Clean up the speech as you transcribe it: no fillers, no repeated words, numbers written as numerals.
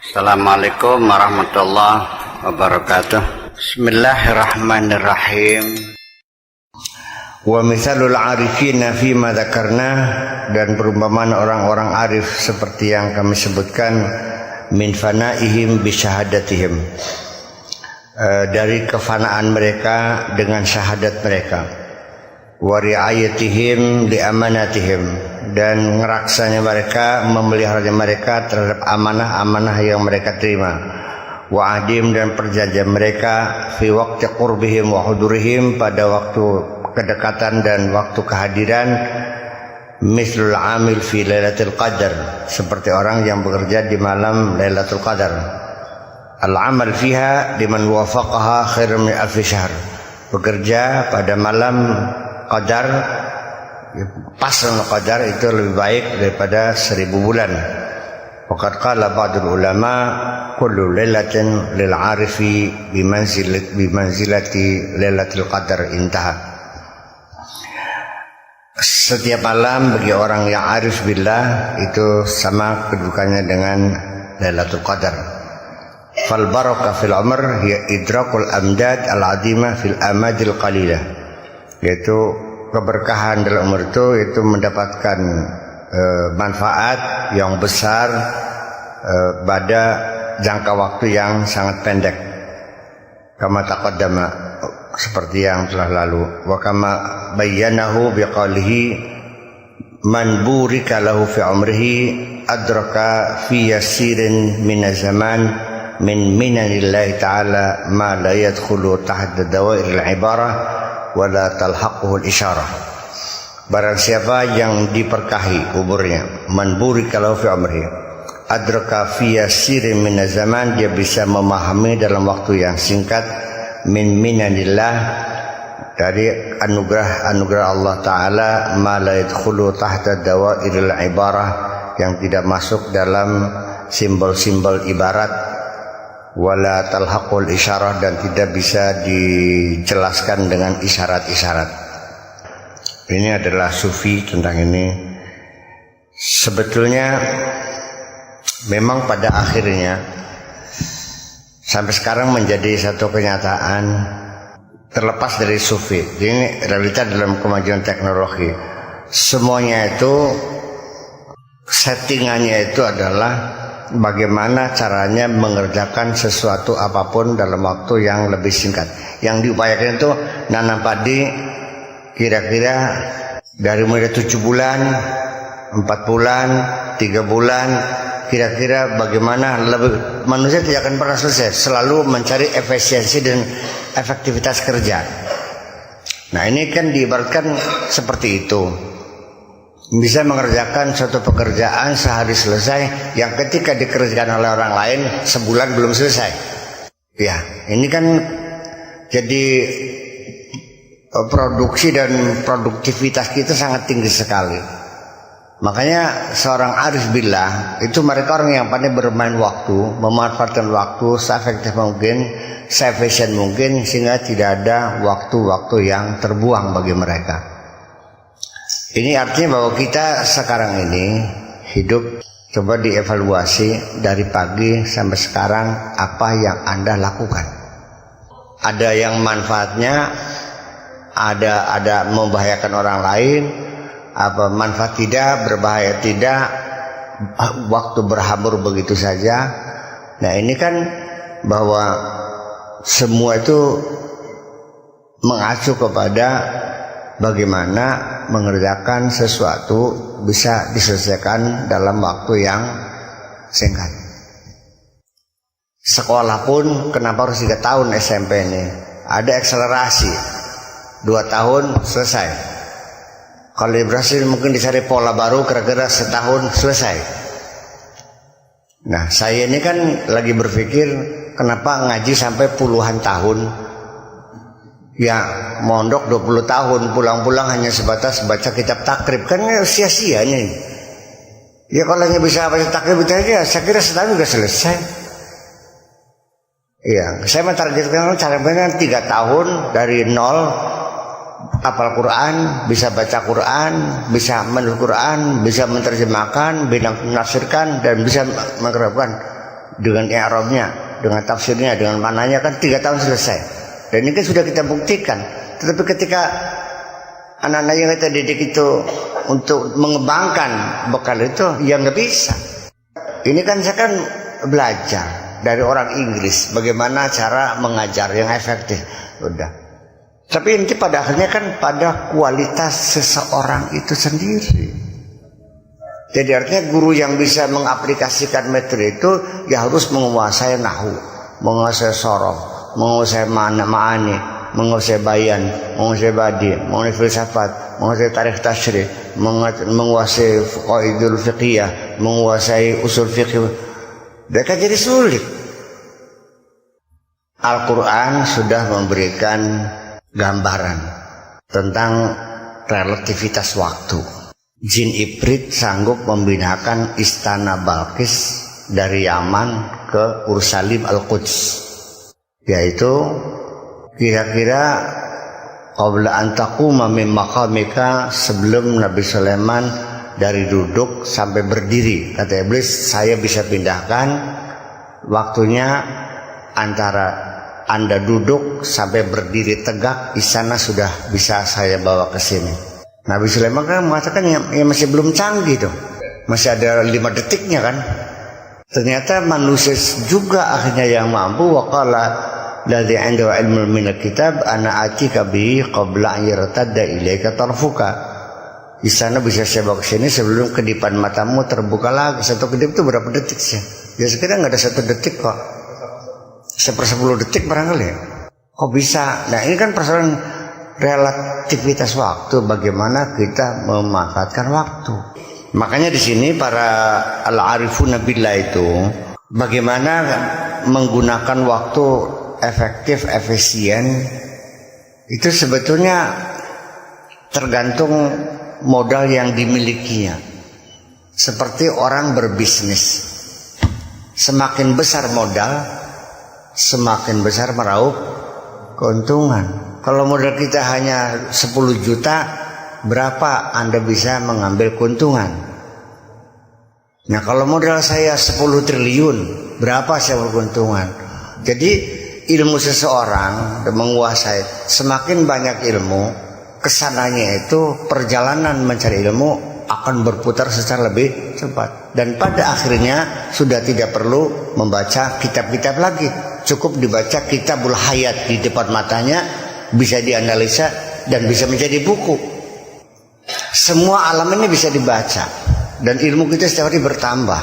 Assalamualaikum warahmatullahi wabarakatuh. Bismillahirrahmanirrahim. Wa mithalul arifina fima dzakarna, dan perumpamaan orang-orang arif seperti yang kami sebutkan, min fanaihim bi syahadatihim, dari kefanaan mereka dengan syahadat mereka, wa riayatihim li amanatihim, dan ngeraksanya mereka, memeliharanya mereka terhadap amanah-amanah yang mereka terima, wa adim, dan perjanjian mereka fi waqti qurbihim wa hudurihim, pada waktu kedekatan dan waktu kehadiran, mislul amil fi lailatul qadar, seperti orang yang bekerja di malam lailatul qadar. Al amal fiha liman wafaqaha khairum min alfi syahr, bekerja pada malam qadar, pas qadar itu lebih baik daripada 1000 bulan. Waqad qala ba'dul ulama kullu lailatin lil arifi bimanzilati lailatul qadar intaha. Setiap malam bagi orang yang arif billah itu sama kedudukannya dengan lailatul qadar. Fal barakah fil umr hiya idrakul amdad al adimah fil amadil qalilah, yaitu keberkahan dalam umur itu mendapatkan manfaat yang besar pada jangka waktu yang sangat pendek. Kama taqaddama, seperti yang telah lalu. Wa kama bayyanahu biqalihi man burika lahu fi umrihi adraka fi yasirin min zaman min minanillahi ta'ala ma la yadkhulu tahta dawairil ibarah wala talhaquhu al-isyarah. Barang siapa yang diberkahi umurnya, man burika lahu fi umrihi adraka fi yasirin min zaman, dia bisa memahami dalam waktu yang singkat, min minanillah, dari anugerah Allah Ta'ala, ma la yadkhulu tahta dawairil ibarah, yang tidak masuk dalam simbol-simbol ibarat, wala talhaqul isyarah, dan tidak bisa dijelaskan dengan isyarat-isyarat. Ini adalah sufi tentang ini. Sebetulnya memang pada akhirnya sampai sekarang menjadi satu kenyataan, terlepas dari sufi. Ini realita dalam kemajuan teknologi. Semuanya itu settingannya itu adalah bagaimana caranya mengerjakan sesuatu apapun dalam waktu yang lebih singkat. Yang diupayakan itu nanam padi kira-kira dari mulai 7 bulan, 4 bulan, 3 bulan, kira-kira bagaimana lebih, manusia tidak akan pernah selesai, selalu mencari efisiensi dan efektivitas kerja. Nah, ini kan diibaratkan seperti itu. Bisa mengerjakan suatu pekerjaan sehari selesai, yang ketika dikerjakan oleh orang lain sebulan belum selesai. Ya, ini kan jadi produksi dan produktivitas kita sangat tinggi sekali. Makanya seorang arif billah itu mereka orang yang pandai bermain waktu, memanfaatkan waktu seefektif mungkin, seefisien mungkin, sehingga tidak ada waktu-waktu yang terbuang bagi mereka. Ini artinya bahwa kita sekarang ini hidup, coba dievaluasi dari pagi sampai sekarang, apa yang Anda lakukan. Ada yang manfaatnya, ada membahayakan orang lain, apa manfaat tidak, berbahaya tidak, waktu berhamur begitu saja. Nah, ini kan bahwa semua itu mengacu kepada bagaimana mengerjakan sesuatu bisa diselesaikan dalam waktu yang singkat. Sekolah pun kenapa harus 3 tahun SMP ini? Ada akselerasi 2 tahun selesai. Kalau di Brasil mungkin dicari pola baru, kira-kira setahun selesai. Nah, saya ini kan lagi berpikir kenapa ngaji sampai puluhan tahun. Ya, mondok 20 tahun, pulang-pulang hanya sebatas baca kitab takrib, kan sia-sia nih. Ya kalau hanya bisa baca takrib itu aja, saya kira setahun sudah selesai. Iya, saya mentargetkan cara 3 tahun dari nol, hafal Quran, bisa baca Quran, bisa menulis Quran, bisa menerjemahkan, bisa menafsirkan, dan bisa mengerjakan dengan i'rabnya, dengan tafsirnya, dengan maknanya kan 3 tahun selesai. Dan ini kan sudah kita buktikan. Tetapi ketika anak-anak yang kita didik itu untuk mengembangkan bekal itu, ya nggak bisa. Ini kan saya kan belajar dari orang Inggris bagaimana cara mengajar yang efektif. Udah. Tapi nanti pada akhirnya kan pada kualitas seseorang itu sendiri. Jadi artinya guru yang bisa mengaplikasikan metode itu ya harus menguasai nahwu, menguasai sorof, menguasai ma'ani, menguasai bayan, menguasai badi, menguasai filsafat, menguasai tarikh tasyrih, menguasai qaidul fiqhiyah, menguasai usul fiqh. Mereka jadi sulit. Al-Quran sudah memberikan gambaran tentang relativitas waktu. Jin Ibrit sanggup memindahkan istana Balkis dari Yaman ke Ursalim Al-Quds, yaitu kira-kira qabla an taquma min maqamika, sebelum Nabi Sulaiman dari duduk sampai berdiri. Kata iblis, saya bisa pindahkan waktunya antara Anda duduk sampai berdiri tegak, istana sudah bisa saya bawa ke sini. Nabi Sulaiman kan mengatakan ya masih belum canggih tuh, masih ada 5 detiknya kan. Ternyata manusia juga akhirnya yang mampu. Waqala ladzi 'indahu ilmul minal kitab ana atika bihi qabla an yartadda ilaika tarfuka. Istana bisa saya bawa ke sini sebelum kedipan matamu terbuka lagi. Satu kedip itu berapa detik sih? Ya sekarang nggak ada 1 detik kok. 1/10 detik barangkali. Kok bisa? Nah ini kan persoalan relativitas waktu, bagaimana kita memanfaatkan waktu. Makanya di sini para al-arifun billah itu bagaimana menggunakan waktu efektif, efisien, itu sebetulnya tergantung modal yang dimilikinya. Seperti orang berbisnis, semakin besar modal, semakin besar meraup keuntungan. Kalau modal kita hanya 10 juta, berapa Anda bisa mengambil keuntungan? Nah kalau modal saya 10 triliun, berapa saya berkeuntungan? Jadi ilmu seseorang menguasai, semakin banyak ilmu, kesananya itu perjalanan mencari ilmu akan berputar secara lebih cepat. Dan pada akhirnya sudah tidak perlu membaca kitab-kitab lagi, cukup dibaca Kitabul Hayat di depan matanya, bisa dianalisa dan bisa menjadi buku. Semua alam ini bisa dibaca dan ilmu kita setiap hari bertambah.